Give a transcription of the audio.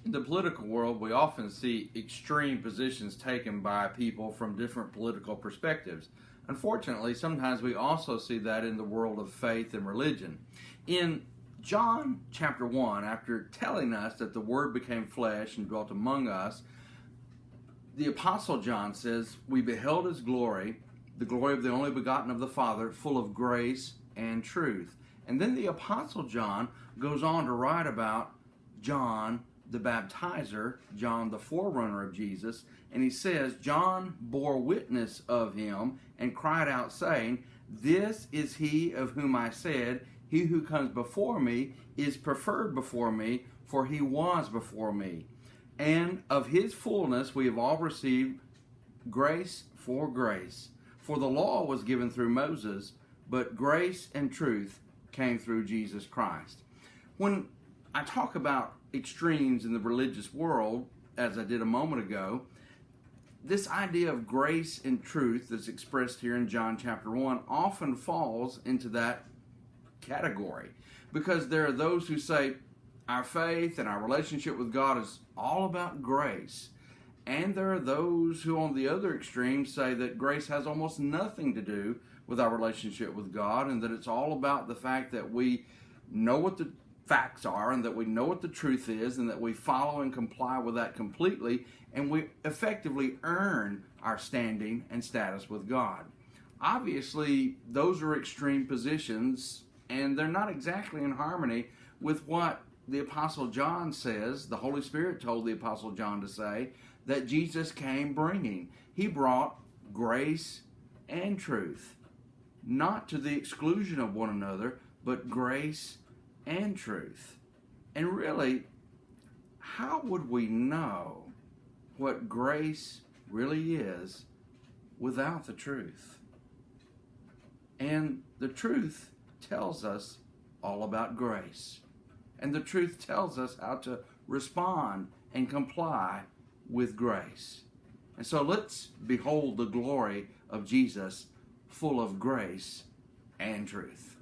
In the political world, we often see extreme positions taken by people from different political perspectives. Unfortunately, sometimes we also see that in the world of faith and religion. In John chapter 1, after telling us that the Word became flesh and dwelt among us, the Apostle John says, "We beheld His glory, the glory of the only begotten of the Father, full of grace and truth." And then the Apostle John goes on to write about John the baptizer, John the forerunner of Jesus, and he says, "John bore witness of him and cried out, saying, This is he of whom I said, He who comes before me is preferred before me, for he was before me. And of his fullness we have all received grace for grace. For the law was given through Moses, but grace and truth came through Jesus Christ." When I talk about extremes in the religious world, as I did a moment ago, this idea of grace and truth that's expressed here in John chapter 1 often falls into that category, because there are those who say our faith and our relationship with God is all about grace, and there are those who on the other extreme say that grace has almost nothing to do with our relationship with God, and that it's all about the fact that we know what the facts are and that we know what the truth is and that we follow and comply with that completely, and we effectively earn our standing and status with God. Obviously, those are extreme positions, and they're not exactly in harmony with what the Apostle John says, the Holy Spirit told the Apostle John to say, that Jesus came bringing. He brought grace and truth, not to the exclusion of one another, but grace and truth. And really, how would we know what grace really is without the truth? And the truth tells us all about grace. And the truth tells us how to respond and comply with grace. And so let's behold the glory of Jesus, full of grace and truth.